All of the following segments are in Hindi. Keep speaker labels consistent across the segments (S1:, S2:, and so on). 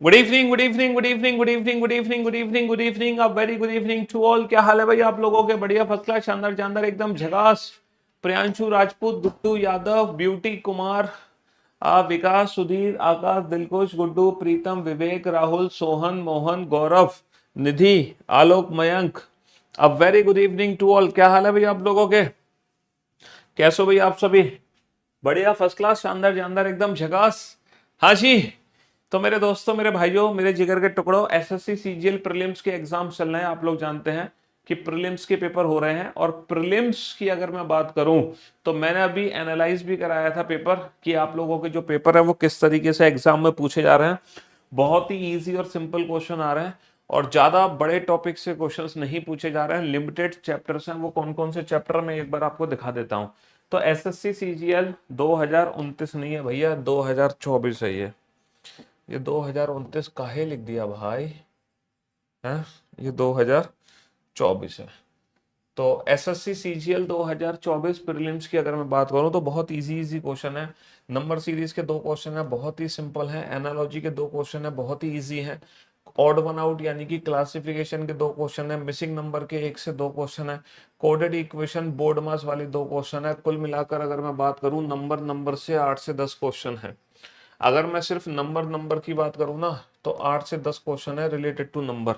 S1: Good evening, good evening, good evening, good evening, good evening, good evening, good evening, a very good evening to all. क्या हाल है भाई आप लोगों के? बढ़िया, फर्स्ट क्लास, शानदार जानदार, एकदम झकास। Priyanshu Rajput, Guddu Yadav, Beauty Kumar, Vikas, Sudhir, Akash, Dilkhush, Guddu, Pritam, Vivek, Rahul, Sohan, Mohan, Gaurav, Nidhi, Alok, Mayank, a very good evening to all. क्या हाल है भाई आप लोगों के? कैसे हो भाई आप सभी? बढ़िया, फर्स्ट क्लास, शानदार जानदार, एकदम झकास। हाँ जी। तो मेरे दोस्तों, मेरे भाइयों, मेरे जिगर के टुकड़ों, एसएससी सीजीएल प्रीलिम्स के एग्जाम चल रहे हैं। आप लोग जानते हैं कि प्रीलिम्स के पेपर हो रहे हैं, और प्रीलिम्स की अगर मैं बात करूं तो मैंने अभी एनालाइज भी कराया था पेपर कि आप लोगों के जो पेपर है वो किस तरीके से एग्जाम में पूछे जा रहे हैं। बहुत ही इजी और सिंपल क्वेश्चन आ रहे हैं, और ज्यादा बड़े टॉपिक से क्वेश्चंस नहीं पूछे जा रहे हैं। लिमिटेड चैप्टर्स हैं। वो कौन कौन से चैप्टर में एक बार आपको दिखा देता हूं। तो एसएससी सीजीएल 2029 नहीं है भैया, 2024 है ये 2029 काहे लिख दिया भाई? है, ये 2024 है। तो एसएससी सीजीएल 2024 प्रीलिम्स की अगर मैं बात करूं तो बहुत इजी इजी क्वेश्चन है। नंबर सीरीज के दो क्वेश्चन है, बहुत ही सिंपल है। एनालॉजी के दो क्वेश्चन है, बहुत ही इजी है। ऑड वन आउट यानी कि क्लासिफिकेशन के दो क्वेश्चन है। मिसिंग नंबर के एक से दो क्वेश्चन है। कोडेड इक्वेशन, बोर्ड मास वाले दो क्वेश्चन है। कुल मिलाकर अगर मैं बात करूं नंबर नंबर से 8 से 10 क्वेश्चन है। अगर मैं सिर्फ नंबर नंबर की बात करूं ना तो 8 से 10 क्वेश्चन है रिलेटेड टू नंबर,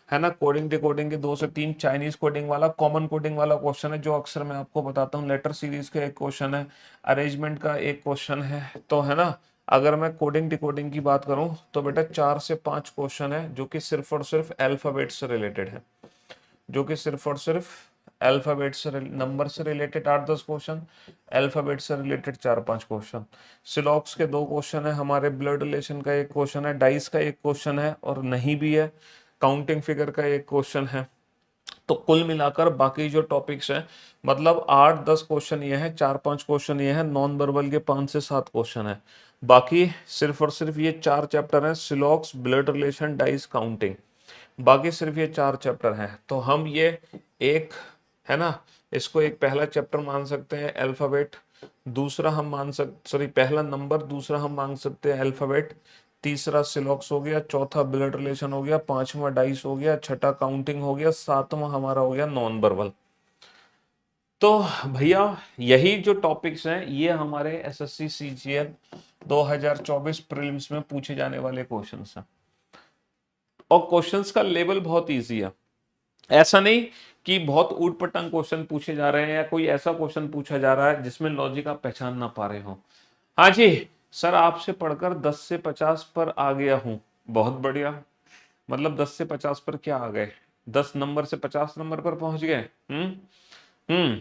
S1: है ना। कोडिंग डिकोडिंग के 2 से 3, चाइनीज कोडिंग वाला, कॉमन कोडिंग वाला क्वेश्चन है जो अक्सर मैं आपको बताता हूँ। लेटर सीरीज का एक क्वेश्चन है, अरेंजमेंट का एक क्वेश्चन है, तो है ना। अगर मैं कोडिंग डिकोडिंग की बात करूं तो बेटा 4 से 5 क्वेश्चन है जो कि सिर्फ और सिर्फ अल्फाबेट से रिलेटेड है, जो कि सिर्फ और सिर्फ अल्फाबेट से नंबर से रिलेटेड 8-10 क्वेश्चन, अल्फाबेट से रिलेटेड 4-5 क्वेश्चन। सिलॉक्स के दो क्वेश्चन है हमारे, ब्लड रिलेशन का एक क्वेश्चन है, डाइस का एक क्वेश्चन है और नहीं भी है, काउंटिंग फिगर का एक क्वेश्चन है। तो कुल मिलाकर बाकी जो टॉपिक्स हैं, मतलब 8-10 क्वेश्चन ये है, 4-5 क्वेश्चन ये है, नॉन वर्बल के 5 से 7 क्वेश्चन है। बाकी सिर्फ और सिर्फ ये 4 चैप्टर हैं, सिलॉक्स, ब्लड रिलेशन, डाइस, काउंटिंग। बाकी सिर्फ ये 4 चैप्टर हैं। तो हम ये एक, है ना, इसको एक पहला चैप्टर मान सकते हैं अल्फाबेट, दूसरा हम मान सकते, सॉरी, पहला नंबर, दूसरा हम मान सकते हैं अल्फाबेट, तीसरा सिलॉक्स हो गया, चौथा ब्लड रिलेशन हो गया, पांचवा डाइस हो गया, छठा काउंटिंग हो गया, सातवां हमारा हो गया नॉन वर्बल। तो भैया यही जो टॉपिक्स हैं ये हमारे एसएससी सीजीएल 2024 प्रीलिम्स में पूछे जाने वाले क्वेश्चंस हैं। और क्वेश्चंस का लेवल बहुत इजी है। ऐसा नहीं कि बहुत ऊट पटांग क्वेश्चन पूछे जा रहे हैं या कोई ऐसा क्वेश्चन पूछा जा रहा है जिसमें लॉजिक आप पहचान ना पा रहे हो। हाँ जी, सर आपसे पढ़कर 10 से 50 पर आ गया हूं। बहुत बढ़िया। मतलब 10 से 50 पर क्या आ गए? 10 नंबर से 50 नंबर पर पहुंच गए। हम्म।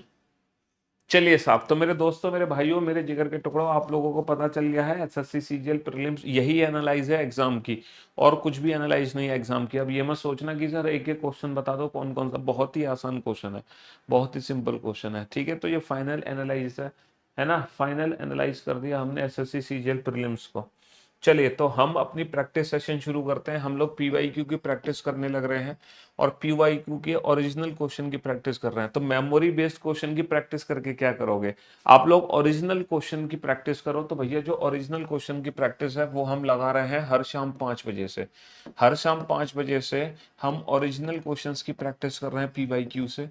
S1: चलिए साहब, तो मेरे दोस्तों, मेरे भाइयों, मेरे जिगर के टुकड़ों, आप लोगों को पता चल गया है एसएससी सीजीएल प्रीलिम्स यही एनालाइज है एग्जाम की, और कुछ भी एनालाइज नहीं है एग्जाम की। अब ये मत सोचना कि सर एक एक क्वेश्चन बता दो कौन कौन सा। बहुत ही आसान क्वेश्चन है, बहुत ही सिंपल क्वेश्चन है, ठीक है। तो ये फाइनल एनालाइज है ना। फाइनल एनालाइज कर दिया हमने एसएससी सीजीएल प्रीलिम्स को। चलिए, तो हम अपनी प्रैक्टिस सेशन शुरू करते हैं। हम लोग पीवाईक्यू की प्रैक्टिस करने लग रहे हैं, और पीवाईक्यू के ओरिजिनल क्वेश्चन की प्रैक्टिस कर रहे हैं। तो मेमोरी बेस्ड क्वेश्चन की प्रैक्टिस करके क्या करोगे आप लोग? ओरिजिनल क्वेश्चन की प्रैक्टिस करो। तो भैया जो ओरिजिनल क्वेश्चन की प्रैक्टिस है वो हम लगा रहे हैं हर शाम 5 बजे से। हर शाम 5 बजे से हम ओरिजिनल क्वेश्चन की प्रैक्टिस कर रहे हैं पीवाईक्यू से,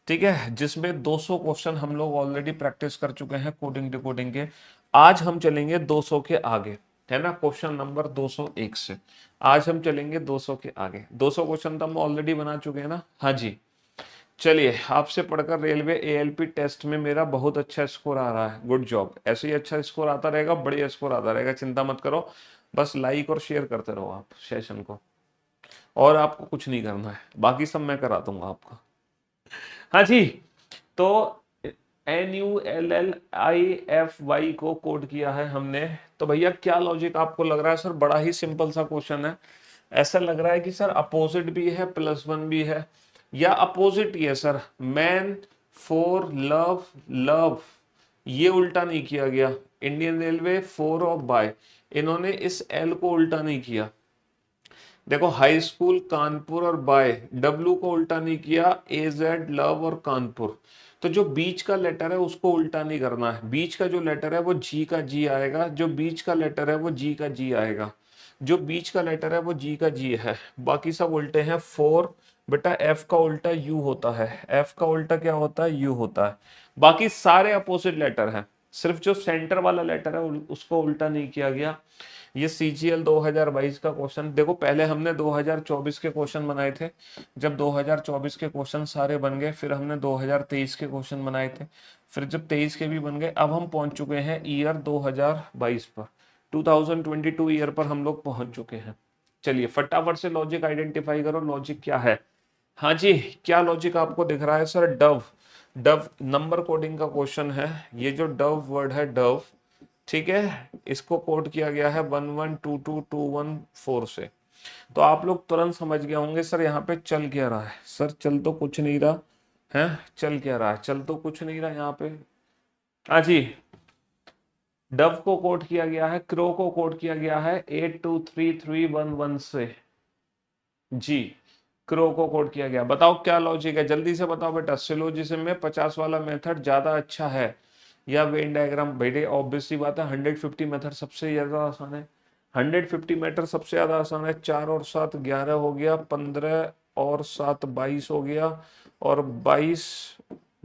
S1: ठीक है, जिसमें 200 क्वेश्चन हम लोग ऑलरेडी प्रैक्टिस कर चुके हैं कोडिंग डिकोडिंग के। आज हम चलेंगे 200 के आगे, है ना। क्वेश्चन नंबर 201 से आज हम चलेंगे 200 के आगे। 200 क्वेश्चन तो हम ऑलरेडी बना चुके हैं ना। हाँ जी। चलिए, आपसे पढ़कर रेलवे एएलपी टेस्ट में मेरा बहुत अच्छा स्कोर आ रहा है। Good job. ऐसे ही अच्छा स्कोर आता रहेगा, बढ़िया स्कोर आता रहेगा, चिंता मत करो। बस लाइक और शेयर करते रहो आप सेशन को, और आपको कुछ नहीं करना है, बाकी सब मैं करा दूंगा आपका। हाँ जी। तो NULLIFY को कोड किया है हमने। तो भैया क्या लॉजिक आपको लग रहा है? सर बड़ा ही सिंपल सा क्वेश्चन है। ऐसा लग रहा है कि सर अपोजिट भी है, +1 भी है, या अपोजिट ही है sir. Man, for, love, love, ये उल्टा नहीं किया गया। इंडियन रेलवे, फॉर और बाय, इन्होंने इस एल को उल्टा नहीं किया। देखो, हाई स्कूल, कानपुर और बाय, डब्लू को उल्टा नहीं किया, AZ, लव और कानपुर। तो जो बीच का लेटर है उसको उल्टा नहीं करना है। बीच का जो लेटर है वो जी का जी आएगा, जो बीच का लेटर है वो जी का जी आएगा। जो बीच का लेटर है वो जी का जी है, बाकी सब उल्टे हैं। 4 बेटा एफ का उल्टा यू होता है, एफ का उल्टा क्या होता है, यू होता है। बाकी सारे अपोजिट लेटर हैं, सिर्फ जो सेंटर वाला लेटर है उसको उल्टा नहीं किया गया। ये सीजीएल 2022 का क्वेश्चन देखो, पहले हमने 2024 के क्वेश्चन बनाए थे। जब 2024 के क्वेश्चन सारे बन गए, फिर हमने 2023 के क्वेश्चन बनाए थे, फिर जब 23 के भी बन गए, अब हम पहुंच चुके हैं ईयर 2022 पर, 2022 ईयर पर हम लोग पहुंच चुके हैं। चलिए फटाफट से लॉजिक आइडेंटिफाई करो, लॉजिक क्या है। हाँ जी, क्या लॉजिक आपको दिख रहा है sir? Dove, Dove number coding का क्वेश्चन है। ये जो डव वर्ड है, डव, ठीक है, इसको कोड किया गया है 112221 से। तो आप लोग तुरंत समझ गए होंगे सर यहाँ पे चल क्या रहा है। सर चल तो कुछ नहीं रहा है, चल क्या रहा है, चल तो कुछ नहीं रहा यहाँ पे। हाँ जी, डव को कोड किया गया है, क्रो को कोड किया गया है 823311 से। जी, क्रो को कोड किया गया। बताओ क्या लॉजिक है, जल्दी से बताओ बेटा। सिलोजिज्म में 50 वाला मेथड ज्यादा अच्छा है या वेन डायग्राम? बेटे ऑब्वियस सी बात है, 150 मेथड सबसे ज्यादा आसान है। 150 मेथड सबसे ज्यादा आसान है। 4 और 7 11 हो गया, 15 और 7 22 हो गया, और 22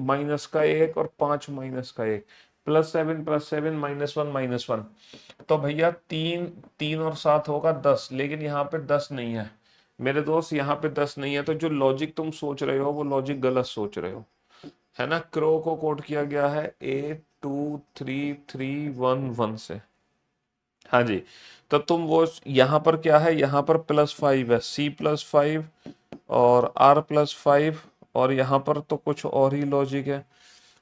S1: माइनस का 1 और 5 माइनस का 1, +7 +7 -1 तो भैया 3 3 और 7 होगा 10, लेकिन यहाँ पे 10 नहीं है मेरे दोस्त, यहाँ पे 10 नहीं है। तो जो लॉजिक तुम सोच रहे हो वो लॉजिक गलत सोच रहे हो, है ना। क्रो को कोड किया गया है 823311 से। हाँ जी, तो तुम वो यहाँ पर क्या है, यहाँ पर +5 है, C+5 और R+5, और यहाँ पर तो कुछ और ही लॉजिक है,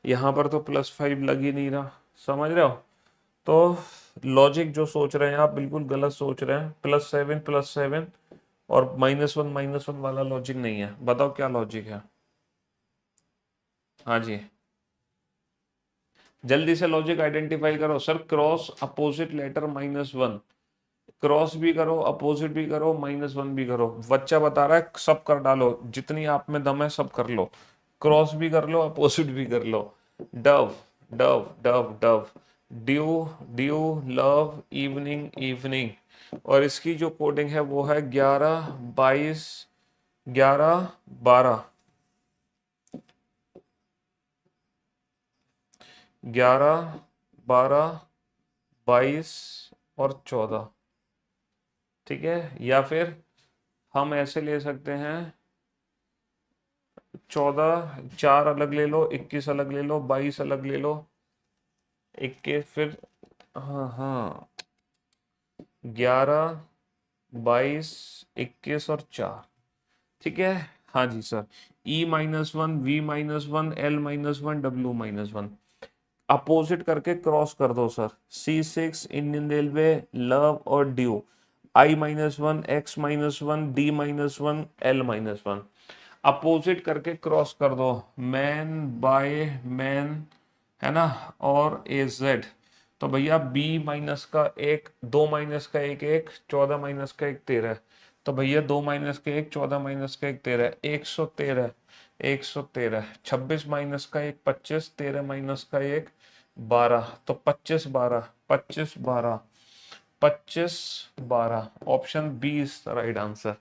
S1: यहाँ पर तो +5 लग ही नहीं रहा, समझ रहे हो। तो लॉजिक जो सोच रहे हैं आप बिल्कुल गलत सोच रहे हैं। +7 और -1 वाला लॉजिक नहीं है। बताओ क्या लॉजिक है। हाँ जी, जल्दी से लॉजिक आइडेंटिफाई करो। Sir cross opposite letter -1, cross भी करो, अपोजिट भी करो, -1 भी करो। बच्चा बता रहा है सब कर डालो, जितनी आप में दम है सब कर लो, क्रॉस भी कर लो, अपोजिट भी कर लो। Dove dove dove dove, dew dew, love, evening evening, और इसकी जो कोडिंग है वो है 11 22 11 12, 11 12 22 और 14, ठीक है। या फिर हम ऐसे ले सकते हैं 14, 4 अलग ले लो, 21 अलग ले लो, 22 अलग ले लो, 21, फिर हाँ हाँ 11 22 21 और 4, ठीक है। हाँ जी sir, E-1 V-1 L-1 W-1, opposite करके क्रॉस कर दो sir. C6 Indian railway, love और dew, I-1 X-1 D-1 L-1, opposite करके क्रॉस कर दो। मैन बाय मैन, है ना, और AZ, तो भैया B माइनस का 1 2 माइनस का 1 1 14 माइनस का 1 13, तो भैया 2 माइनस का 1 14 माइनस का 1 13, 113 113, 26 माइनस का 1 25, 13 माइनस का 1 12, तो 25 12 25 12 25 12, option B is the right answer.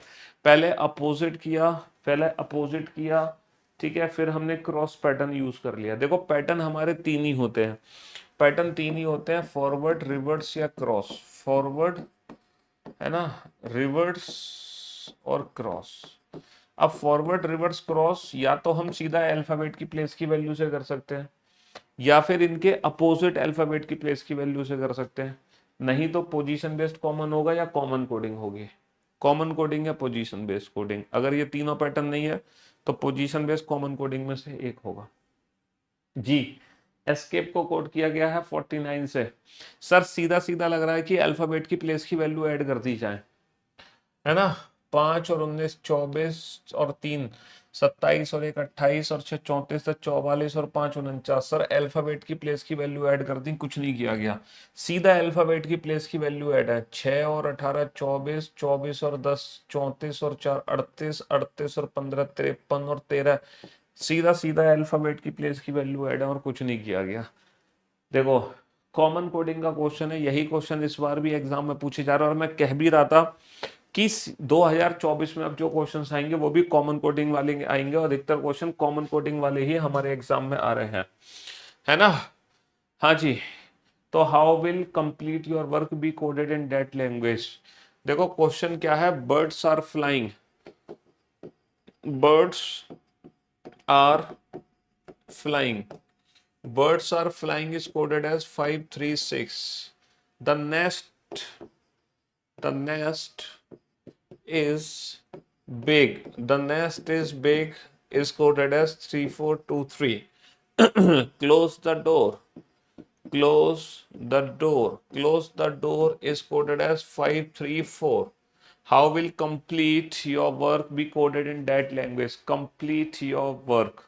S1: पहले अपोजिट किया, पहले अपोजिट किया, ठीक है, फिर हमने क्रॉस पैटर्न यूज कर लिया। देखो पैटर्न हमारे 3 ही होते हैं, पैटर्न 3 ही होते हैं, फॉरवर्ड रिवर्स या क्रॉस। फॉरवर्ड, है ना, रिवर्स और क्रॉस। अब फॉरवर्ड रिवर्स क्रॉस या तो हम सीधा अल्फाबेट की प्लेस की वैल्यू से कर सकते हैं, या फिर इनके अपोजिट अल्फाबेट की प्लेस की वैल्यू से कर सकते हैं। नहीं तो पोजीशन बेस्ड कॉमन होगा या कॉमन कोडिंग होगी, कॉमन कोडिंग या पोजीशन बेस्ड कोडिंग। अगर ये तीनों पैटर्न नहीं है तो पोजीशन बेस्ड कॉमन कोडिंग में से एक होगा। जी, एस्केप को कोड किया गया है 49 से। सर सीधा सीधा लग रहा है कि अल्फाबेट की प्लेस की वैल्यू ऐड कर दी जाए, है ना। 5 और 19 24 और 3 27 और 1 28 और 6 34, तो 44 और 5 49। सर अल्फाबेट की प्लेस की वैल्यू ऐड कर दी, कुछ नहीं किया गया, सीधा अल्फाबेट की प्लेस की वैल्यू ऐड है। 6 और 18 24, 24 और 10 34 और 4 38, 38 और 15 53 और 13, सीधा सीधा अल्फाबेट की प्लेस की वैल्यू ऐड है और कुछ नहीं किया गया। देखो कॉमन कोडिंग का क्वेश्चन है, यही क्वेश्चन इस बार भी एग्जाम में पूछे जा रहा है और मैं कह भी रहा था कि 2024 में अब जो क्वेश्चंस आएंगे वो भी कॉमन कोडिंग वाले आएंगे और अधिकतर क्वेश्चन कॉमन कोडिंग वाले ही हमारे एग्जाम में आ रहे हैं, है ना। हाँ जी, तो how will complete your work be coded in that language. देखो क्वेश्चन क्या है, birds are flying, birds are flying, birds are flying is coded as 536. The nest is big, the nest is big is coded as 3423. Close the door, close the door, close the door is coded as 534. How will complete your work be coded in that language? Complete your work,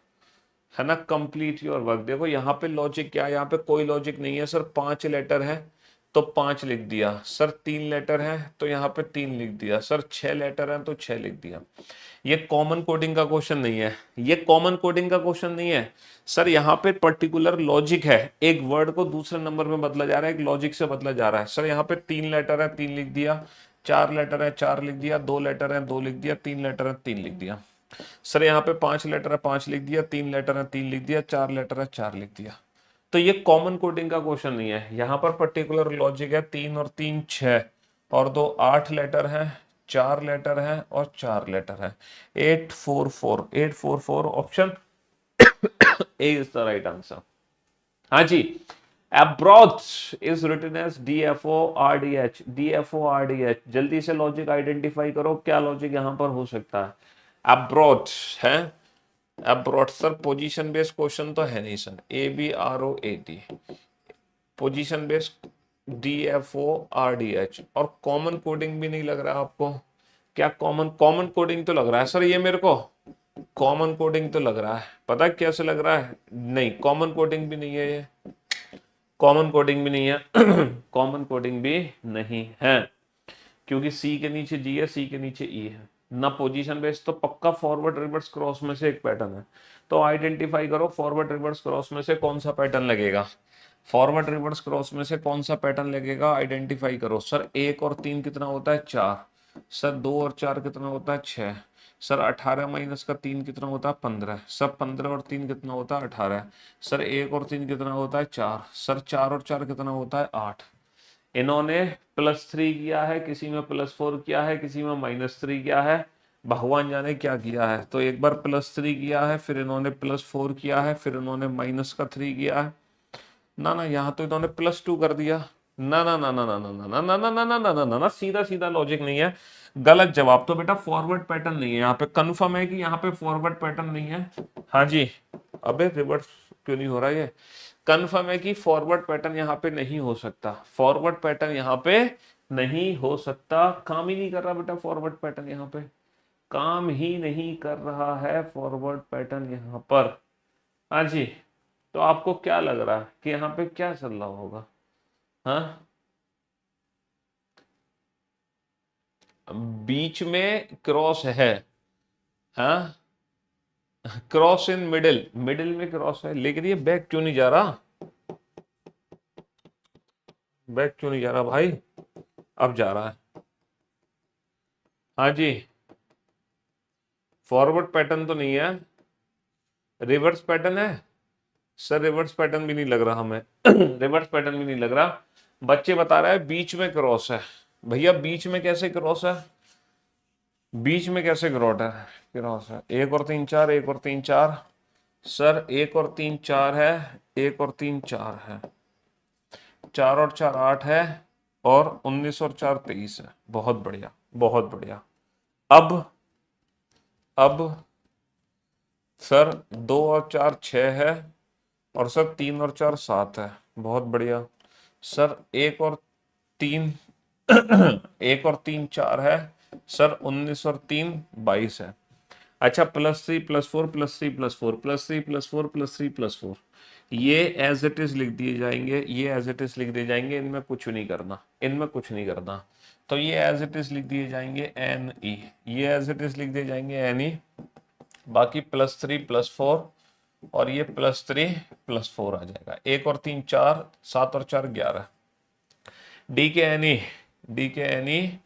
S1: है ना, कंप्लीट योर वर्क। देखो यहाँ पे लॉजिक क्या है, यहाँ पे कोई लॉजिक नहीं है सर। 5 लेटर है तो 5 लिख दिया सर, 3 लेटर है तो यहाँ पे 3 लिख दिया सर, 6 लेटर है तो 6 लिख दिया। ये कॉमन कोडिंग का क्वेश्चन नहीं है, ये कॉमन कोडिंग का क्वेश्चन नहीं है सर। यहाँ पे पर्टिकुलर लॉजिक है, एक वर्ड को दूसरे नंबर में बदला जा रहा है, एक लॉजिक से बदला जा रहा है सर। यहाँ पे 3 लेटर है 3 लिख दिया, 4 लेटर है 4 लिख दिया, 2 लेटर है 2 लिख दिया, 3 लेटर है 3 लिख दिया सर। यहाँ पे 5 लेटर है 5 लिख दिया, 3 लेटर है 3 लिख दिया, 4 लेटर है 4 लिख दिया। तो ये कॉमन कोडिंग का क्वेश्चन नहीं है, यहाँ पर पर्टिकुलर लॉजिक है। 3 और 3 6 और 2 8 लेटर है, 4 लेटर है और 4 लेटर है। 844 844 option A is the right answer. हाँ जी, approach is written as DFORDH, DFORDH। जल्दी से लॉजिक आइडेंटिफाई करो, क्या लॉजिक यहां पर हो सकता है। अब्रॉच है, अब्रॉच सर पोजीशन बेस्ड क्वेश्चन तो है नहीं sir. ABROAT position based DFORDH। और कॉमन कोडिंग भी नहीं लग रहा आपको क्या? कॉमन कोडिंग तो लग रहा है सर, ये मेरे को कॉमन कोडिंग तो लग रहा है, पता कैसे लग रहा है? नहीं, कॉमन कोडिंग भी नहीं है, ये कॉमन कोडिंग भी नहीं है कॉमन कोडिंग भी नहीं है, क्योंकि सी के नीचे जी है, सी के नीचे ई है ना। पोजीशन बेस्ड तो पक्का फॉरवर्ड रिवर्स क्रॉस में से एक पैटर्न है। तो आइडेंटिफाई करो फॉरवर्ड रिवर्स क्रॉस में से कौन सा पैटर्न लगेगा, फॉरवर्ड रिवर्स क्रॉस में से कौन सा पैटर्न लगेगा, आइडेंटिफाई करो। सर 1 और 3 कितना होता है? 4। सर 2 और 4 कितना होता है? 6। सर 18 माइनस का 3 कितना होता है? 15। सर 15 और 3 कितना होता है? 18। सर 1 और 3 कितना होता है? 4। सर 4 और 4 कितना होता है? 8। इन्होंने +3 किया है, किसी में +4 किया है, किसी में -3 किया है, भगवान जाने क्या किया है। तो एक बार +3 किया है, फिर इन्होंने +4 किया है, फिर इन्होंने -3 किया है। ना ना, यहाँ तो इन्होंने +2 कर दिया। ना ना ना ना ना ना ना ना ना ना ना ना ना ना ना, सीधा सीधा लॉजिक नहीं है, गलत जवाब। तो बेटा फॉरवर्ड पैटर्न नहीं है यहाँ पे, कंफर्म है कि यहाँ पे फॉरवर्ड पैटर्न नहीं है। हाँ जी, अबे रिवर्स क्यों नहीं हो रहा है? कंफर्म है कि फॉरवर्ड पैटर्न यहाँ पे नहीं हो सकता, फॉरवर्ड पैटर्न यहाँ पे नहीं हो सकता। काम ही नहीं कर रहा बेटा फॉरवर्ड पैटर्न, यहाँ पे काम ही नहीं कर रहा है फॉरवर्ड पैटर्न यहाँ पर। हाँ जी, तो आपको क्या लग रहा है कि यहाँ पे क्या चल रहा होगा? हाँ, बीच में क्रॉस है, हाँ, क्रॉस इन मिडिल, मिडिल में क्रॉस है, लेकिन ये बैक क्यों नहीं जा रहा? बैक क्यों नहीं जा रहा भाई? अब जा रहा है। हाँ जी, फॉरवर्ड पैटर्न तो नहीं है, रिवर्स पैटर्न है। सर रिवर्स पैटर्न भी नहीं लग रहा हमें रिवर्स पैटर्न भी नहीं लग रहा। बच्चे बता रहा है बीच में क्रॉस है। भैया बीच में कैसे क्रॉस है? बीच में कैसे क्रॉस है? 1 और 3 4, 1 और 3 4। सर 1 और 3 4 है, 1 और 3 4 है, 4 और 4 8 है, और 19 और 4 23 है। बहुत बढ़िया, बहुत बढ़िया। अब सर 2 और 4 6 है, और सर 3 और 4 7 है। बहुत बढ़िया सर। 1 और 3 1 और 3 4 है सर, 19 और 3 22 है। अच्छा, +3 +4 +3 +4 +3 +4 +3 +4, ये एज इट इज लिख दिए जाएंगे, ये एज इट इज लिख दिए जाएंगे, इनमें कुछ नहीं करना, इनमें कुछ नहीं करना। तो ये एज इट इज लिख दिए जाएंगे NE, ये एज इट इज लिख दिए जाएंगे NE। बाकी +3 +4 और ये +3 +4 आ जाएगा। 1 और 3 4, 7 और 4 11, डी के एन ई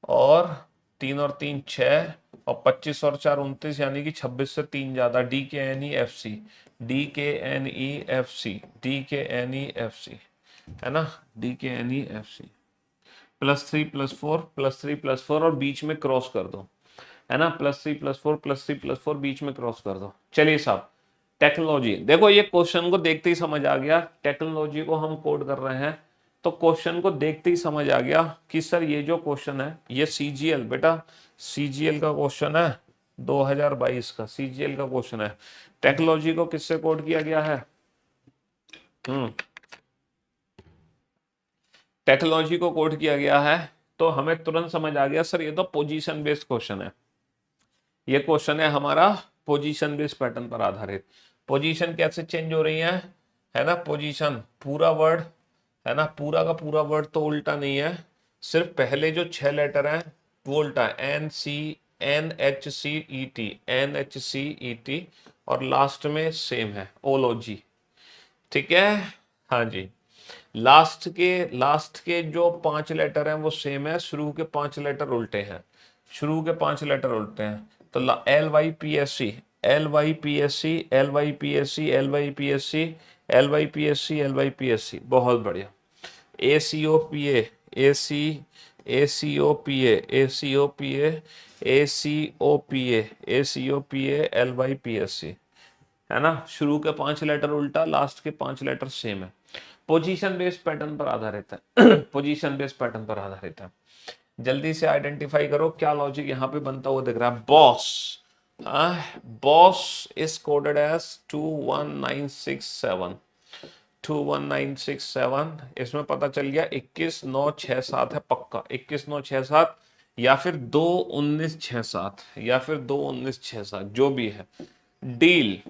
S1: और 3 और 3 6 और 25 और 4 29, यानी कि 26 से 3 ज्यादा, D K N E F C, D K N E F C, D K N E F C, है ना, D K N E F सी, +3 +4 +3 +4 और बीच में क्रॉस कर दो, है ना, +3 +4 +3 +4 बीच में क्रॉस कर दो। चलिए साहब, टेक्नोलॉजी देखो, ये क्वेश्चन को देखते ही समझ आ गया, टेक्नोलॉजी को हम कोड कर रहे हैं, तो क्वेश्चन को देखते ही समझ आ गया कि सर ये जो क्वेश्चन है ये सीजीएल, बेटा सीजीएल का क्वेश्चन है, 2022 का सीजीएल का क्वेश्चन है। टेक्नोलॉजी को किससे कोड किया गया है? टेक्नोलॉजी को कोड किया गया है, तो हमें तुरंत समझ आ गया सर ये तो पोजीशन बेस्ड क्वेश्चन है। ये क्वेश्चन है हमारा पोजीशन बेस्ड पैटर्न पर आधारित। पोजीशन कैसे चेंज हो रही है ना, पोजीशन पूरा वर्ड है ना, पूरा का पूरा वर्ड तो उल्टा नहीं है, सिर्फ पहले जो 6 लेटर हैं वो उल्टा है, NHCET और लास्ट में सेम है ओलॉजी, ठीक है। हाँ जी, लास्ट के जो 5 लेटर हैं वो सेम है, शुरू के 5 लेटर उल्टे हैं, शुरू के 5 लेटर उल्टे हैं। तो LYPSC LYPSC LYPSC LYPSC LYPSC LYPSC, बहुत बढ़िया। ACOPA LYPSC, है ना, शुरू के 5 लेटर उल्टा, लास्ट के 5 लेटर सेम है। पोजीशन बेस्ड पैटर्न पर आधारित है पोजीशन बेस्ड पैटर्न पर आधारित है। जल्दी से आइडेंटिफाई करो क्या लॉजिक यहाँ पे बनता हुआ दिख रहा है। बॉस इज कोडेड एज 21967, 21967, इसमें पता चल गया 21967 है पक्का, 21967 या फिर 21967 या फिर 21967 जो भी है। डील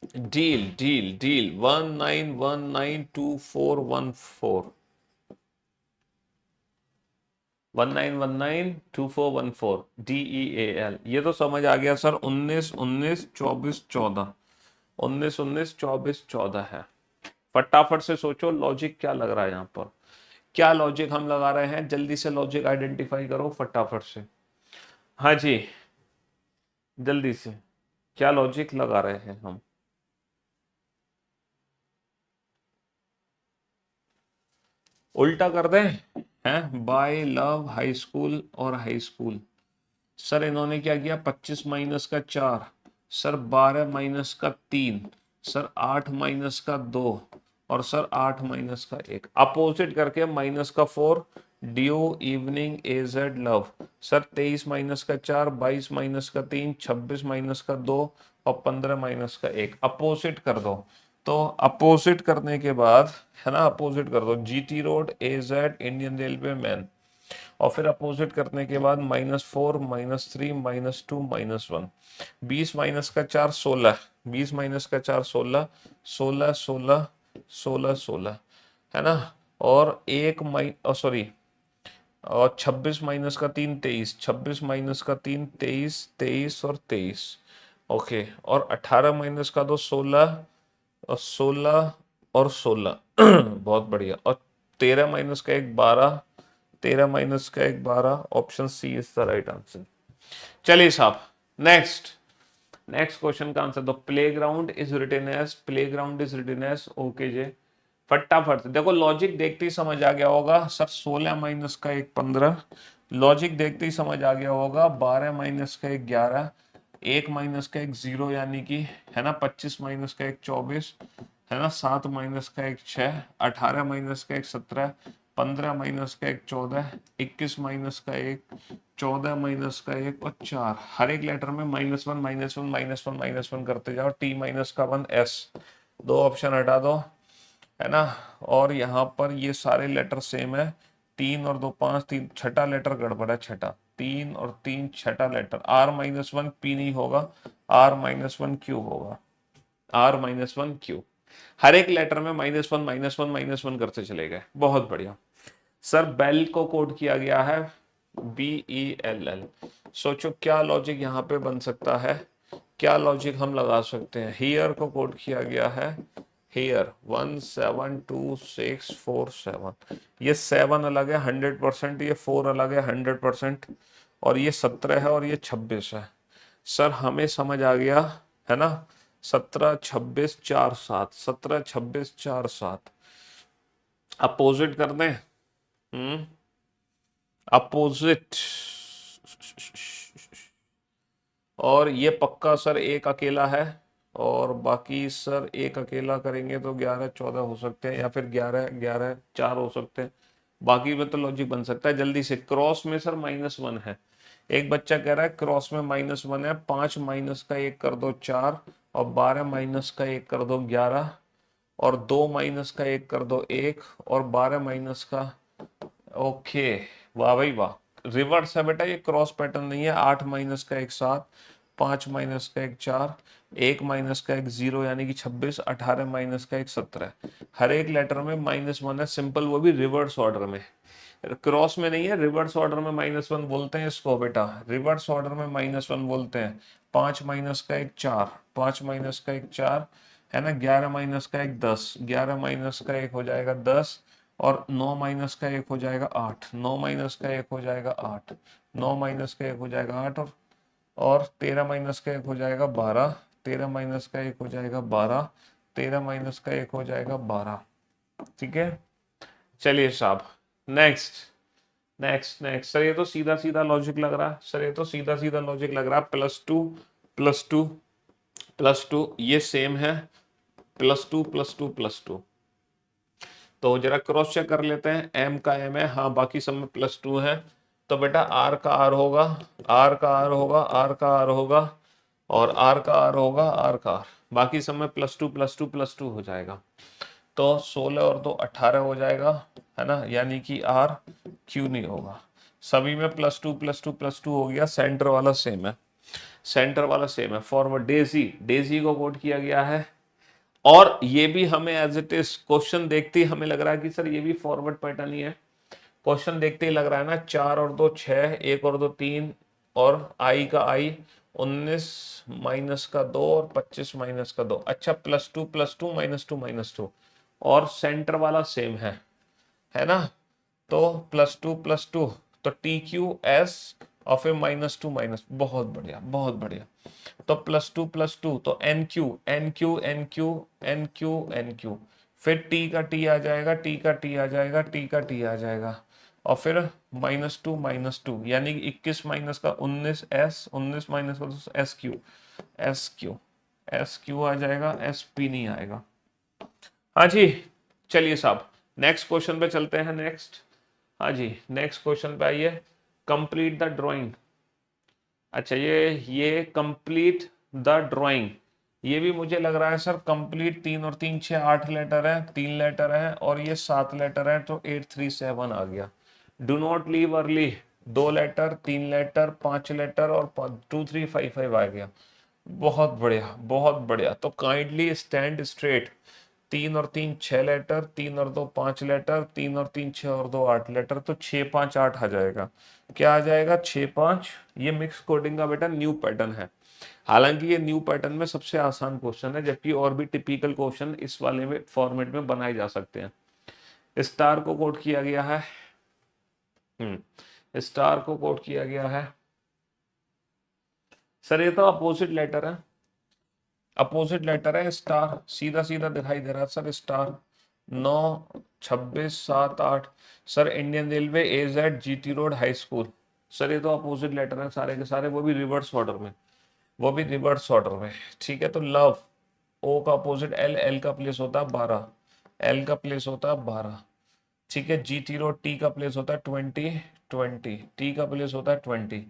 S1: 19192414 DEAL, ये तो समझ आ गया सर, 19 19 24 14 है। फटाफट से सोचो लॉजिक क्या लग रहा है यहाँ पर, क्या लॉजिक हम लगा रहे हैं, जल्दी से लॉजिक आइडेंटिफाई करो फटाफट से। हाँ जी, जल्दी से क्या लॉजिक लगा रहे हैं हम? उल्टा कर दें हैं, बाय लव हाई स्कूल और हाई स्कूल। सर इन्होंने क्या किया, 25 माइनस का 4, सर 12 माइनस का 3, सर 8 माइनस का 2 और सर 8 माइनस का 1, अपोजिट करके माइनस का 4, due evening as love. Sir 23 minus का 4, 22 माइनस का 3, 26 माइनस का 2 और 15 माइनस का 1, अपोजिट कर दो। तो अपोजिट करने के बाद, है ना, अपोजिट कर दो, GT road as Indian railway man, और फिर अपोजिट करने के बाद -4 -3 -2 -1, 20 माइनस का 4 16, 20 माइनस का 4 16, 16 16 16 16, है ना, और और 26 माइनस का 3 23, 26 माइनस का 3 23, 23 और 23, ओके, और 18 माइनस का 2 16 और 16 और 16 बहुत बढ़िया, और 13 माइनस का 1 12, 13 माइनस का 1 12, option C is the right answer. चलिए साहब, नेक्स्ट क्वेश्चन का आंसर दो। Playground is written as O K J, फटाफट देखो, लॉजिक देखते ही समझ आ गया होगा सर, 16 माइनस का 1 15, लॉजिक देखते ही समझ आ गया होगा, 12 माइनस का 1 11, 1 माइनस का 1 0 यानी कि, है ना, 25 माइनस का 1 24, है ना, 7 माइनस का 1 6, 18 माइनस का 1 17, 15 माइनस का 1 14, 21 माइनस का 1 14 माइनस का 1 और 4, हर एक लेटर में -1 -1 -1 -1 करते जाओ, T माइनस का 1 S, 2 ऑप्शन हटा दो, है ना, और यहाँ पर ये सारे लेटर सेम है, 3 और 2 5, 3 छठा लेटर गड़बड़ है, छठा 3 और 3 छठा लेटर, R-1 P नहीं होगा, R-1 Q होगा, R-1 Q, हर एक लेटर में -1 -1 -1 करते चले गए, बहुत बढ़िया। सर बेल को कोड किया गया है BELL, सोचो क्या लॉजिक यहाँ पे बन सकता है, क्या लॉजिक हम लगा सकते हैं? हियर को कोड किया गया है हियर 172647, ये 7 अलग है 100%, ये 4 अलग है 100%, और ये 17 है और ये 26 है। सर हमें समझ आ गया है ना, 17 26 4 7, 17 26 4 7 अपोजिट कर दें। अपोजिट, और ये पक्का सर एक अकेला है, और बाकी सर एक अकेला करेंगे तो 11 14 हो सकते हैं, या फिर 11 11 4 हो सकते हैं। बाकी में तो लॉजिक बन सकता है जल्दी से। क्रॉस में सर -1 है, एक बच्चा कह रहा है क्रॉस में -1 है, 5 माइनस का 1 कर दो 4, और 12 माइनस का 1 कर दो 11, और 2 माइनस का 1 कर दो 1, और 12 माइनस का, ओके वाह भाई वाह, रिवर्स है बेटा, ये क्रॉस पैटर्न नहीं है। 8 माइनस का 1 7, 5 माइनस का 1 4, 1 माइनस का 1 0 यानी कि 26, 18 माइनस का 1 17। हर एक लेटर में -1 है, सिंपल, वो भी रिवर्स ऑर्डर में, क्रॉस में नहीं है, रिवर्स ऑर्डर में -1 बोलते हैं इसको बेटा, रिवर्स ऑर्डर में -1 बोलते हैं। 5 माइनस का 1 4, 5 माइनस का 1 4 है ना, 11 माइनस का 1 10, 11 माइनस का 1 हो जाएगा 10, और 9 माइनस का 1 हो जाएगा 8, 9 माइनस का 1 हो जाएगा 8, 9 माइनस का 1 हो जाएगा 8, और 13 माइनस का 1 हो जाएगा 12, 13 माइनस का 1 हो जाएगा 12, 13 माइनस का 1 हो जाएगा 12। ठीक है, चलिए साहब नेक्स्ट नेक्स्ट नेक्स्ट। सर ये तो सीधा सीधा लॉजिक लग रहा है, सर ये तो सीधा सीधा लॉजिक लग रहा है। +2 +2 +2 ये सेम है, +2 +2 +2, तो जरा क्रॉस चेक कर लेते हैं। m का m है, हाँ बाकी सब में +2 है, तो बेटा r का r होगा, r का r होगा, r का r होगा, और r का r होगा, r का r, बाकी सब में +2 +2 +2 हो जाएगा। तो 16 और 2 18 हो जाएगा, है ना, यानी कि r q नहीं होगा। सभी में +2 +2 +2 हो गया, सेंटर वाला सेम है, सेंटर वाला सेम है। फॉरवर्ड डेजी, डेजी को कोड किया गया है, और ये भी हमें एज इट इज क्वेश्चन देखते ही हमें लग रहा है कि सर ये भी फॉरवर्ड पैटर्न ही है। क्वेश्चन देखते ही लग रहा है ना, 4 और 2 6, 1 और 2 3, और आई का आई, 19 माइनस का 2, और 25 माइनस का 2। अच्छा, +2 +2 -2 -2, और सेंटर वाला सेम है ना, तो +2 +2, तो TQS और फिर -2 माइनस, बहुत बढ़िया बहुत बढ़िया। तो +2 +2, तो NQ NQ NQ NQ NQ, फिर T का T आ जाएगा, T का T आ जाएगा, T का T आ जाएगा, और फिर -2 -2 यानी कि 21 माइनस का 19 S, 19 माइनस का SQ SQ SQ आ जाएगा, SP नहीं आएगा। हाँ जी, चलिए साहब नेक्स्ट क्वेश्चन पे चलते हैं। नेक्स्ट, हाँ जी नेक्स्ट क्वेश्चन पे आइए। Complete the drawing. अच्छा, ये कंप्लीट द ड्राइंग, ये भी मुझे लग रहा है सर कंप्लीट, 3 और 3 6 8 लेटर है, 3 लेटर है, और ये 7 लेटर है, तो 8 3 7 आ गया। Do not leave early, 2 letter, 3 letter, 5 letter, और 2 3 5 5 आ गया। बहुत बढ़िया बहुत बढ़िया। तो काइंडली स्टैंड स्ट्रेट, 3 और 3 6 लेटर, 3 और 2 5 लेटर, 3 और 3 6 और 2 8 लेटर, तो 6 5 8 आ जाएगा। क्या आ जाएगा? 6 5। ये मिक्स कोडिंग का बेटा न्यू पैटर्न है, हालांकि ये न्यू पैटर्न में सबसे आसान क्वेश्चन है, जबकि और भी टिपिकल क्वेश्चन इस वाले में फॉर्मेट में बनाए जा सकते हैं। स्टार को कोड किया गया है, स्टार को कोड किया गया है। सर ये तो अपोजिट लेटर है, अपोजिट लेटर है, स्टार सीधा सीधा दिखाई दे रहा है sir. Star 9 26 7 8, sir Indian railway AZ GT road high school. Sir ये तो अपोजिट लेटर है सारे के सारे, वो भी रिवर्स ऑर्डर में, वो भी रिवर्स ऑर्डर में। ठीक है, तो लव, O का अपोजिट L, L का प्लेस होता है 12, L का प्लेस होता है 12। ठीक है, GT रोड, T का प्लेस होता है 20 20, T का प्लेस होता है 20,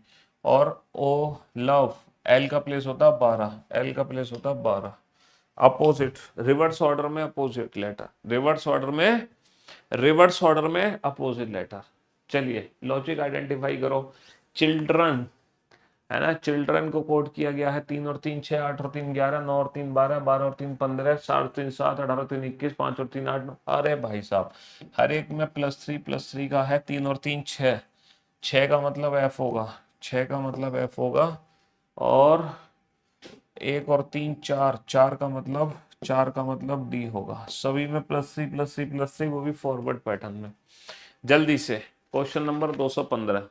S1: और O लव, L का प्लेस होता है 12, L का प्लेस होता है 12। अपोजिट, रिवर्स ऑर्डर में अपोजिट लेटर, रिवर्स ऑर्डर में, रिवर्स ऑर्डर में अपोजिट लेटर। चलिए लॉजिक आइडेंटिफाई करो। चिल्ड्रन, है ना, चिल्ड्रन को कोड किया गया है 3 और 3 6, 8 और 3 11, 9 और 3 12, 12 और 3 15, 7 और 3 7, 18 और 3 21, 5 और 3 8 9। अरे भाई साहब, हर एक में +3 का है, 3 और 3 6, 6 का मतलब F होगा, 6 का मतलब F होगा, और एक और तीन चार, चार का मतलब डी होगा। सभी में +3 वो भी फॉरवर्ड पैटर्न में। जल्दी से question number 215।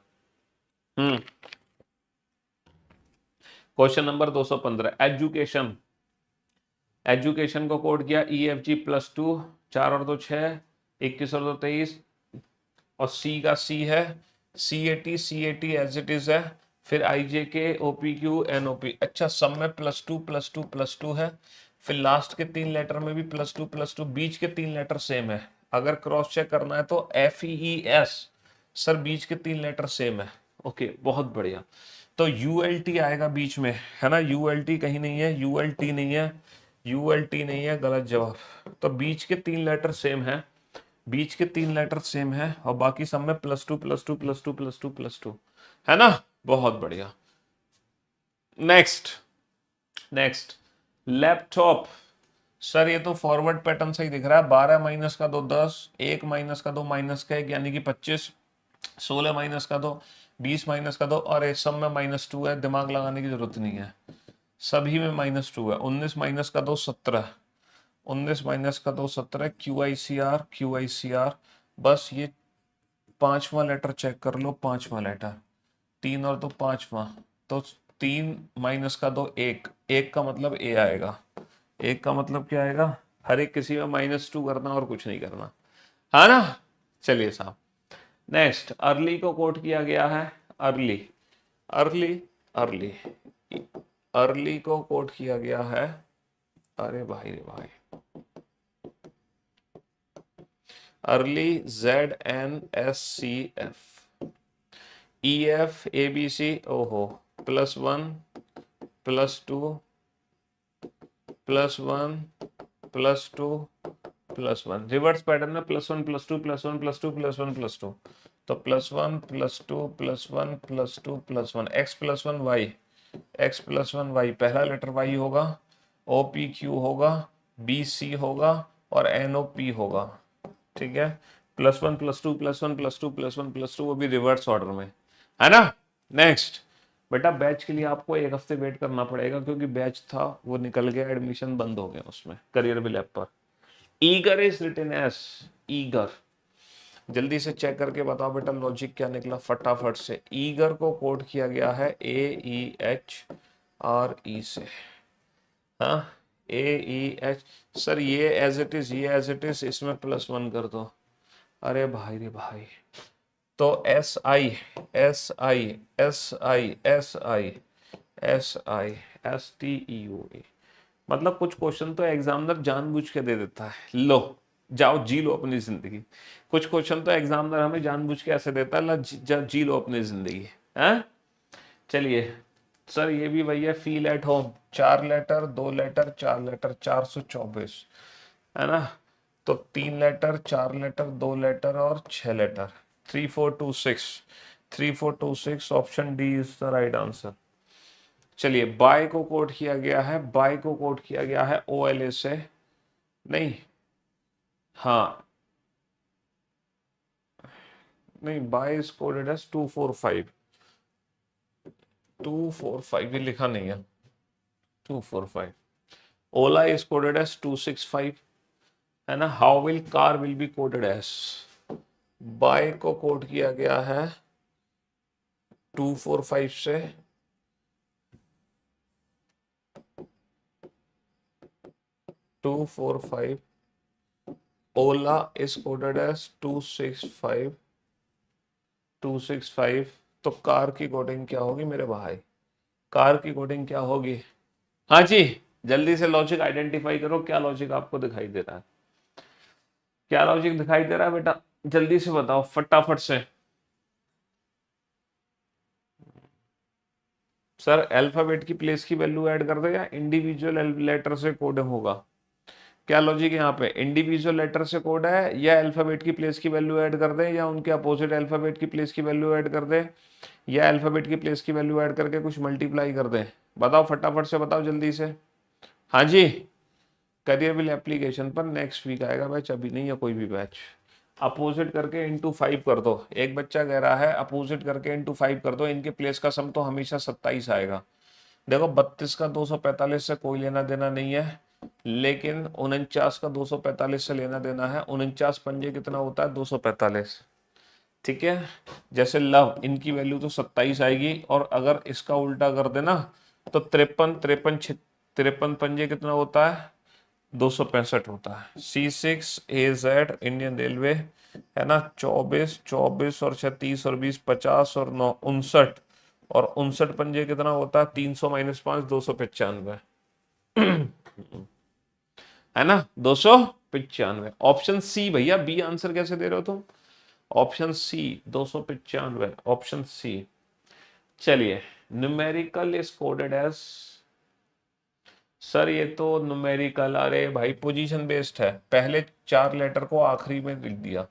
S1: Question number 215, education. Education को कोड किया EFG +2, 4 और 2 6, 21 और 2 23, और सी का सी है CAT एज इट इज है, फिर IJK OPQ NOP। अच्छा, सब में +2 है, फिर लास्ट के 3 लेटर में भी +2, बीच के 3 लेटर सेम है। अगर क्रॉस चेक करना है तो FEES, सर बीच के 3 लेटर सेम है। ओके, बहुत बढ़िया। तो ULT आएगा बीच में, है ना। ULT कहीं नहीं है, ULT नहीं है, ULT नहीं है, गलत जवाब। तो बीच के 3 लेटर सेम है, बीच के 3 लेटर सेम है, और बाकी सब में +2 है ना। बहुत बढ़िया। Next laptop. सर ये तो फॉरवर्ड पैटर्न से ही दिख रहा है। 12 माइनस का 2 10, 1 माइनस का 2 माइनस का 1 यानी कि 25, 16 माइनस का 2 20 माइनस का 2, और इस सब में -2 है। दिमाग लगाने की जरूरत नहीं है, सभी में -2 है। 19 माइनस का 2 17, 19 माइनस का 2 17, QICR। बस ये 5वां लेटर चेक कर लो, 5वां लेटर, 3 और 2 5वां, तो 3 माइनस का 2 1, 1 का मतलब A आएगा। 1 का मतलब क्या आएगा? हर एक किसी में -2 करना और कुछ नहीं करना, है ना। चलिए साहब, नेक्स्ट अर्ली को कोट किया गया है। अर्ली को कोट किया गया है। अरे भाई रे भाई, अर्ली ZNSCF EF ABC, ओहो, +1 +2 +1 +2 +1, रिवर्स पैटर्न में +1 +2 +1 +2 +1 +2, तो +1 +2 +1 +2 +1, x +1 y, पहला लेटर y होगा, OPQ होगा, BC होगा, और NOP होगा। ठीक है, +1 +2 +1 +2 +1 +2, वो भी रिवर्स ऑर्डर में, है ना। नेक्स्ट बेटा, बैच के लिए आपको 1 हफ्ते वेट करना पड़ेगा, क्योंकि बैच था वो निकल गया, एडमिशन बंद हो गया उसमें, करियर विल ऐप पर। Eager is written S, eager. जल्दी से चेक करके बताओ बेटा लॉजिक क्या निकला फटाफट से। ईगर को कोड किया गया है AEHRE से। हाँ, AEH। सर ये एज इट इज, ये एज इट इज, इसमें +1 कर दो। अरे भाई रे भाई, तो SI STEUE, मतलब कुछ क्वेश्चन तो एग्जामिनर जानबूझ के दे देता है। लो जाओ जी लो अपनी जिंदगी। कुछ क्वेश्चन तो एग्जामिनर हमें जानबूझ के ऐसे देता है, ला जी लो अपनी जिंदगी, हैं। चलिए सर, ये भी भैया feel at home, 4 letter 2 letter 4 letter, 424, है ना। तो 3 लेटर 4 लेटर 2 लेटर और 6 letter, 3426 option D is the right answer. चलिए, बाय को कोड किया गया है, बाय को कोड किया गया है OLA से, नहीं, हाँ नहीं, बाय इज कोडेड एज 245, ये लिखा नहीं है 245। ओला इज कोडेड एज 265, है ना। How will car will be coded as, by को कोड किया गया है 245 से, ओला इज कोडेड एज 265। तो कार की कोडिंग क्या होगी मेरे भाई, कार की कोडिंग क्या होगी? हाँ जी, जल्दी से लॉजिक आइडेंटिफाई करो, क्या लॉजिक आपको दिखाई दे रहा है, क्या लॉजिक दिखाई दे रहा है बेटा, जल्दी से बताओ फटाफट से। सर अल्फाबेट की प्लेस की वैल्यू ऐड कर दे या इंडिविजुअल लेटर से कोड होगा? क्या लॉजिक है यहाँ पे, इंडिविजुअल लेटर से कोड है, या अल्फाबेट की प्लेस की वैल्यू ऐड कर दे, या उनके अपोजिट अल्फाबेट की प्लेस की वैल्यू ऐड कर दे, या अल्फाबेट की प्लेस की वैल्यू ऐड करके कुछ मल्टीप्लाई कर दे? बताओ फटाफट से, बताओ जल्दी से। हाँ जी, करियर विल एप्लीकेशन पर नेक्स्ट वीक आएगा बैच, अभी नहीं है कोई भी बैच। अपोजिट करके इंटू 5 कर दो, एक बच्चा कह रहा है अपोजिट करके इंटू 5 कर दो, इनके प्लेस का सम तो हमेशा 27 आएगा, देखो 32 का 245 से कोई लेना देना नहीं है, लेकिन 49 का 245 से लेना देना है। 49 पंजे कितना होता है? 245। ठीक है, जैसे लव, इनकी वैल्यू तो 27 आएगी, और अगर इसका उल्टा कर देना तो 53 पंजे कितना होता है? 265 होता है। C6AZ इंडियन रेलवे, है ना, 24 24 और 36 और 20 50 और 9 59, और 59 पंजे कितना होता है? 300 माइनस 5 295, है ना, 295। ऑप्शन सी भैया, बी आंसर कैसे दे रहे हो तुम? Option C 295, option C. चलिए, numerical is coded as, sir ये तो न्यूमेरिकल, अरे भाई पोजीशन बेस्ड है, पहले 4 लेटर को आखिरी में लिख दिया।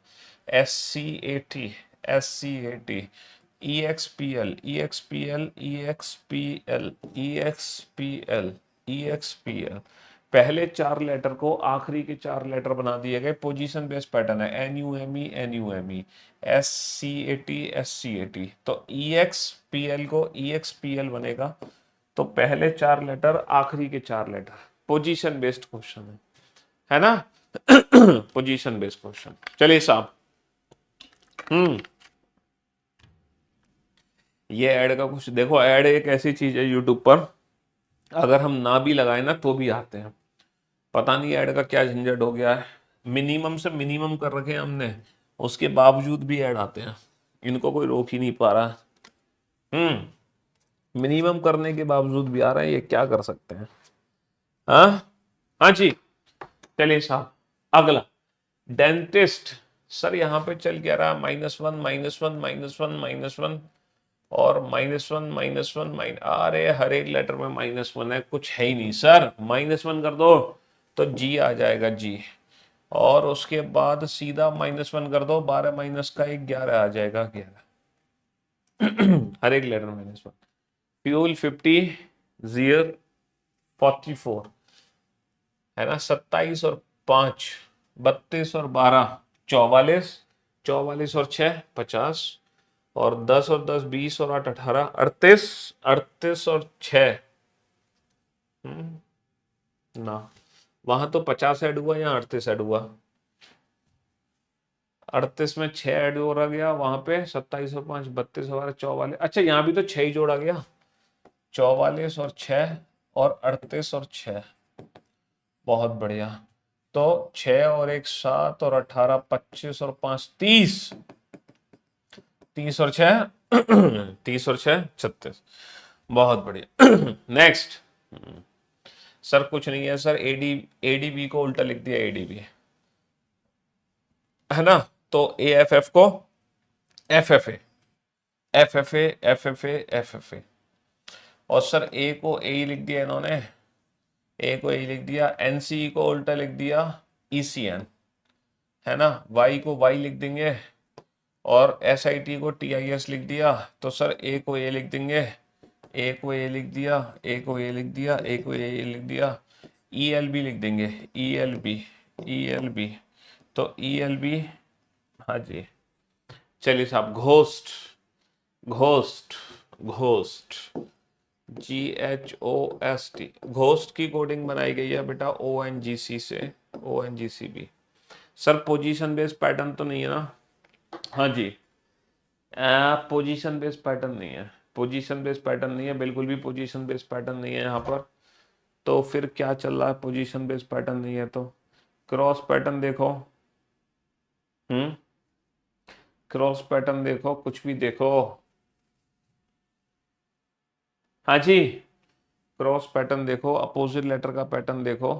S1: SCAT, SCAT, EXPL, EXPL, EXPL, EXPL, EXPL, पहले 4 लेटर को आखिरी के 4 लेटर बना दिए गए। पोजीशन बेस्ड पैटर्न है। NUME, NUME, SCAT, SCAT, तो EXPL को EXPL बनेगा। तो पहले 4 लेटर, आखिरी के 4 लेटर, पोजीशन बेस्ड क्वेश्चन है ना। Position based question. चलिए साहब, ये ऐड का कुछ देखो। ऐड एक ऐसी चीज है यूट्यूब पर, अगर हम ना भी लगाए ना तो भी आते हैं। पता नहीं ऐड का क्या झंझट हो गया है, मिनिमम से मिनिमम कर रखे हैं हमने, उसके बावजूद भी ऐड आते हैं। इनको कोई रोक ही नहीं पा रहा। मिनिमम करने के बावजूद भी आ रहा है, ये क्या कर सकते हैं। हाँ, हाँ जी। चलिए साहब, अगला डेंटिस्ट। सर यहाँ पे चल क्या रहा? -1 -1 -1 -1 और -1 अरे हर एक लेटर में -1 है, कुछ है ही नहीं सर। -1 कर दो तो जी आ जाएगा, जी, और उसके बाद सीधा -1 कर दो, 12 माइनस का 1 11 आ जाएगा, 11। हर एक लेटर -1। फ्यूल 50, जीर 44, है ना, 27 और 5 32 और 12 44, 44 और 6 50, और 10 और 10 20 और 8 18 38, 38 और 6 ना, वहां तो 50 ऐड हुआ, यहाँ 38 ऐड हुआ। 38 में 6 ऐड हो रहा गया, वहां पे 27 और 5 32 और 44। अच्छा, यहाँ भी तो 6 ही जोड़ा गया, 44 और 6 और 38 और 6। बहुत बढ़िया। तो 6 और 1 7 और 18 25 और 5 30, 30 और 6 30 और 6 36। बहुत बढ़िया। नेक्स्ट। सर कुछ नहीं है सर, ADB को उल्टा लिख दिया, ADB, है ना, तो AFF को FFA, FFA, FFA, FFA, और सर A को A लिख दिया इन्होंने, A को A लिख दिया, NCE को उल्टा लिख दिया ECN, है ना, Y को Y लिख देंगे, और SIT को TIS लिख दिया। तो सर A को A लिख देंगे, A को A लिख दिया, A को A लिख दिया, A को A लिख दिया, ELB लिख देंगे, ELB, ELB, तो ELB, हाँ जी। चलिए साहब, ghost, ghost, ghost, GHOST, ghost की कोडिंग बनाई गई है बेटा ONGC से, ONGCB। Sir position based pattern तो नहीं है ना? हाँ जी, पोजीशन बेस्ड पैटर्न नहीं है, पोजीशन बेस्ड पैटर्न नहीं है, बिल्कुल भी पोजीशन बेस्ड पैटर्न नहीं है यहाँ पर। तो फिर क्या चल रहा है? पोजीशन बेस्ड पैटर्न नहीं है तो क्रॉस पैटर्न देखो, क्रॉस पैटर्न देखो, कुछ भी देखो। हाँ जी, क्रॉस पैटर्न देखो, अपोजिट लेटर का पैटर्न देखो,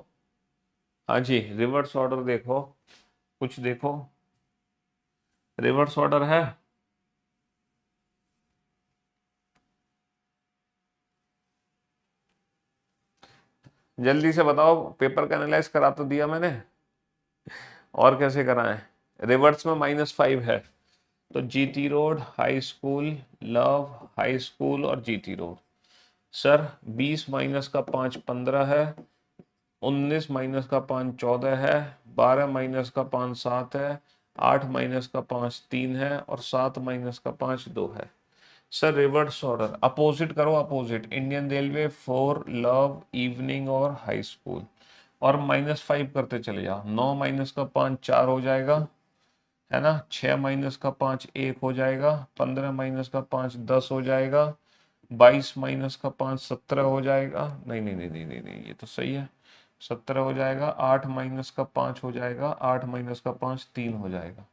S1: हाँ जी, रिवर्स ऑर्डर देखो, कुछ देखो, रिवर्स ऑर्डर है। जल्दी से बताओ, पेपर का एनालाइज करा तो दिया मैंने, और कैसे कराएं? रिवर्स में -5 है, तो GT road, high school, love high school और GT रोड। सर 20 माइनस का 5 15 है, 19 माइनस का 5 14 है, 12 माइनस का 5 7 है, 8 माइनस का 5 3 है, और 7 माइनस का 5 2 है। सर रिवर्स ऑर्डर, अपोजिट करो, opposite. Indian railway, for, love, evening और हाई स्कूल। और -5 करते चले जाओ। 9 माइनस का 5 4 हो जाएगा, है ना। 6 माइनस का 5 1 हो जाएगा। 15 माइनस का 5 10 हो जाएगा। 22 माइनस का 5 17 हो जाएगा। नहीं नहीं नहीं नहीं नहीं नहीं, ये तो सही है, 17 हो जाएगा। 8 माइनस का 5 हो जाएगा। 8 माइनस का 5 3 हो जाएगा।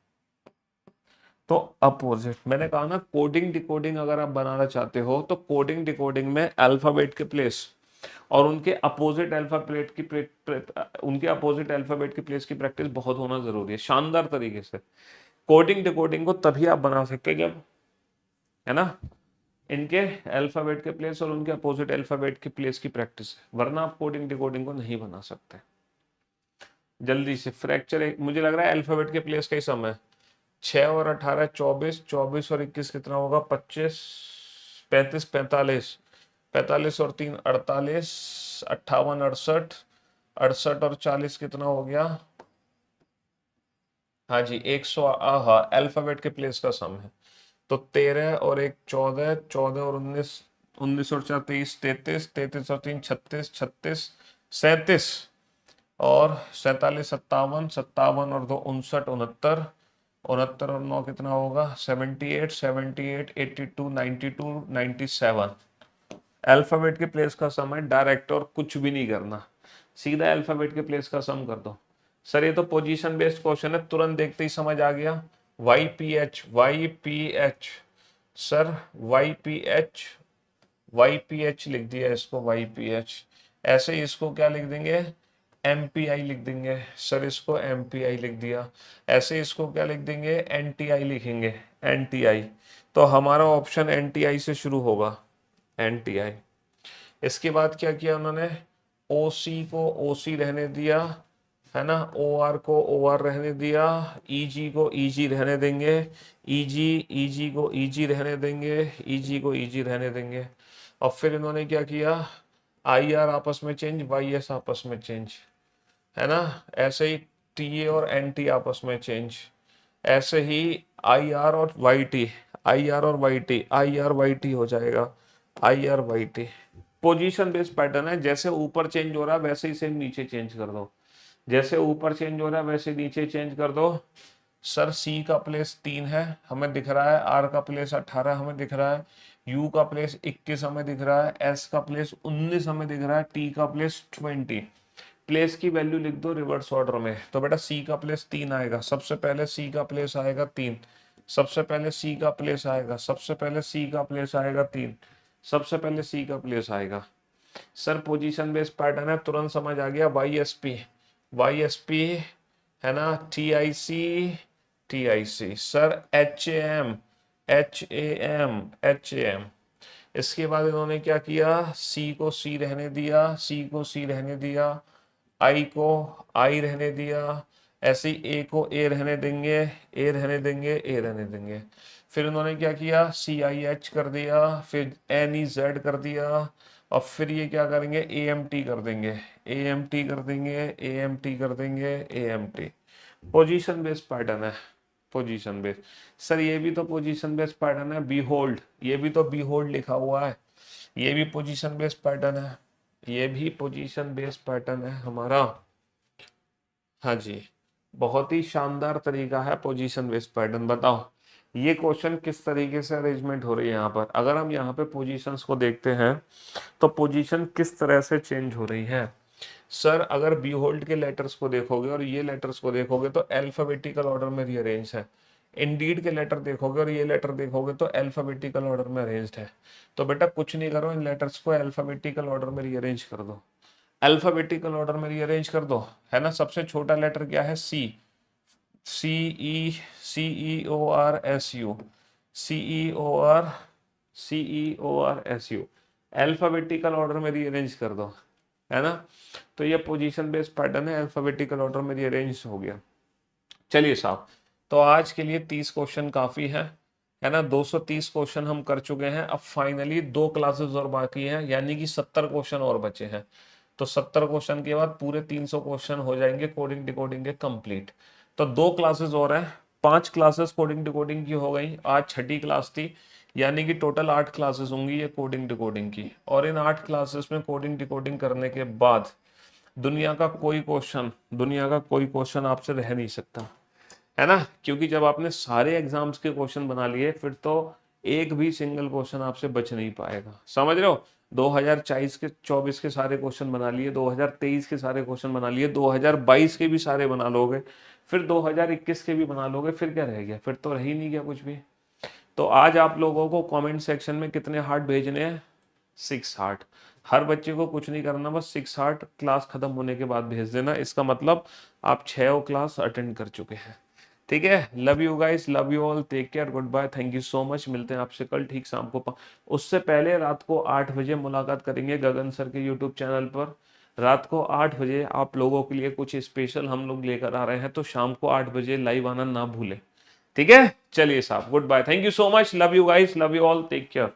S1: तो अपोजिट, मैंने कहा ना, कोडिंग डिकोडिंग अगर आप बनाना चाहते हो तो कोडिंग डिकोडिंग में अल्फाबेट के प्लेस और उनके अपोजिट अल्फाबेट की उनके अपोजिट अल्फाबेट की प्लेस की प्रैक्टिस बहुत होना जरूरी है, शानदार तरीके से। कोडिंग डिकोडिंग को तभी आप बना सकते हैं जब, है ना, इनके अल्फाबेट के प्लेस और उनके अपोजिट अल्फाबेट की प्लेस की प्रैक्टिस है, वरना आप कोडिंग डिकोडिंग को नहीं बना सकते। जल्दी से फ्रैक्चर, मुझे लग रहा है अल्फाबेट के प्लेस का ही सम है। 6 और 18 24, 24 और 21 कितना होगा? 25, 35 45, 45 और 3 48, 58 68, 68 और 40 कितना हो गया? हाँ जी 100। हाँ, अल्फाबेट के प्लेस का सम है। तो 13 और 1 14, 14 और 19, 19 और 4 23, 33, 33 और 3 36, 36 37 और 47 57, 57 और 2 59, 69, 69 और 9 कितना होगा? 78, 78, 82, 92, 97। अल्फाबेट के प्लेस का सम है डायरेक्ट, और कुछ भी नहीं करना, सीधा अल्फाबेट के प्लेस का सम कर दो। सर ये तो पोजीशन बेस्ड क्वेश्चन है, तुरंत देखते ही समझ आ गया। Y P H, Y P H, sir Y P H, Y P H लिख दिया इसको, वाई पी एच। ऐसे ही इसको क्या लिख देंगे? एम पी आई लिख देंगे। सर इसको एम पी आई लिख दिया। ऐसे इसको क्या लिख देंगे? एन टी आई लिखेंगे, एन टी आई। तो हमारा ऑप्शन एन टी आई से शुरू होगा, एन टी आई। इसके बाद क्या किया उन्होंने? ओ सी को ओ सी रहने दिया, है ना। ओ आर को ओ आर रहने दिया। ई जी को ई जी रहने देंगे। ई जी को ई जी रहने देंगे। ई जी को ई जी रहने देंगे। और फिर इन्होंने क्या किया? आई आर आपस में चेंज, वाई एस आपस में चेंज, है ना। ऐसे ही टी ए और एन टी आपस में चेंज। ऐसे ही आई आर और वाई टी, आई आर और Y T, I R Y T हो जाएगा, I R Y T. Position based pattern है, जैसे ऊपर चेंज हो रहा है वैसे ही सेम नीचे चेंज कर दो। जैसे ऊपर चेंज हो रहा है वैसे नीचे चेंज कर दो। सर सी का प्लेस 3 है हमें दिख रहा है, आर का प्लेस 18 हमें दिख रहा है, यू का प्लेस 21 हमें दिख रहा है, एस का प्लेस 19 हमें दिख रहा है, टी का प्लेस 20। प्लेस की वैल्यू लिख दो रिवर्स ऑर्डर में। तो बेटा सी का प्लेस 3 आएगा, सबसे पहले सी का प्लेस आएगा 3, सबसे पहले सी का प्लेस आएगा, सबसे पहले सी का प्लेस आएगा 3, सबसे पहले सी का प्लेस आएगा। सर पोजीशन बेस्ड पैटर्न है, तुरंत समझ आ गया। Y S P, Y S P, है ना। T I C, T I C. Sir H A M, H A M, H A M. इसके बाद इन्होंने क्या किया? सी को सी रहने दिया, सी को सी रहने दिया, आई को आई रहने दिया। ऐसे ही ए को ए रहने देंगे, ए रहने देंगे, ए रहने देंगे। फिर उन्होंने क्या किया? सी आई एच कर दिया, फिर एन ई जेड कर दिया, और फिर ये क्या करेंगे? ए एम टी कर देंगे, ए एम टी कर देंगे, ए एम टी कर देंगे, A M T. Position based pattern है, पोजीशन बेस्ड। सर ये भी तो पोजीशन बेस्ड पैटर्न है, बी होल्ड, ये भी तो बी होल्ड लिखा हुआ है, ये भी पोजीशन बेस्ड पैटर्न है, ये भी पोजीशन बेस्ड पैटर्न है हमारा। हाँ जी, बहुत ही शानदार तरीका है पोजीशन बेस्ड पैटर्न। बताओ ये क्वेश्चन किस तरीके से अरेंजमेंट हो रही है यहाँ पर। अगर हम यहाँ पे पोजीशंस को देखते हैं तो पोजीशन किस तरह से चेंज हो रही है। सर अगर बी होल्ड के लेटर्स को देखोगे और ये लेटर्स को देखोगे तो अल्फाबेटिकल ऑर्डर में रीअरेंज है। इंडीड के लेटर देखोगे और ये लेटर देखोगे तो अल्फाबेटिकल ऑर्डर में अरेंज्ड है। तो बेटा कुछ नहीं करो, इन लेटर्स को अल्फाबेटिकल ऑर्डर में रीअरेंज कर दो, अल्फाबेटिकल ऑर्डर में रीअरेंज कर दो, है ना। सबसे छोटा लेटर क्या है? C, C E, C E O R S U, C E O R, C E O R S U. Alphabetical order में रीअरेंज कर दो, है ना। तो ये पोजीशन बेस्ड पैटर्न है, अल्फाबेटिकल ऑर्डर में रीअरेंज हो गया। चलिए साहब, तो आज के लिए 30 क्वेश्चन काफी है ना। 230 क्वेश्चन हम कर चुके हैं। अब फाइनली 2 क्लासेस और बाकी हैं, यानी कि 70 क्वेश्चन और बचे हैं। तो 70 क्वेश्चन के बाद पूरे 300 क्वेश्चन हो जाएंगे कोडिंग डिकोडिंग के कंप्लीट। तो 2 क्लासेस और हैं, 5 क्लासेस कोडिंग डिकोडिंग की हो गई। आज छठी क्लास थी, यानी कि टोटल 8 क्लासेस होंगी ये कोडिंग डिकोडिंग की, और इन 8 क्लासेस में कोडिंग डिकोडिंग करने के बाद दुनिया का कोई क्वेश्चन आपसे रह नहीं सकता, है ना, क्योंकि जब आपने सारे एग्जाम्स के क्वेश्चन बना लिए फिर तो एक भी सिंगल क्वेश्चन आपसे बच नहीं पाएगा, समझ रहे हो। 2024 के सारे क्वेश्चन बना लिए, 2023 के सारे क्वेश्चन बना लिए, 2022 के भी सारे बना लोगे, फिर 2021 के भी बना लोगे, फिर क्या रह गया, फिर तो रह ही नहीं गया कुछ भी। तो आज आप लोगों को कमेंट सेक्शन में कितने हार्ट भेजने हैं, 6 हार्ट। हर बच्चे को कुछ नहीं करना, बस 6 हार्ट क्लास खत्म होने के बाद भेज देना, इसका मतलब आप 6 क्लास अटेंड कर चुके हैं। ठीक है, love you guys, love you all, take care, goodbye, thank you so much. मिलते हैं आपसे कल ठीक शाम को उससे पहले रात को 8 बजे मुलाकात करेंगे गगन सर के यूट्यूब चैनल पर। रात को 8 बजे आप लोगों के लिए कुछ स्पेशल हम लोग लेकर आ रहे हैं, तो शाम को 8 बजे लाइव आना ना भूले। ठीक है, चलिए साहब, goodbye, thank you so much, love you guys, love you all, take care.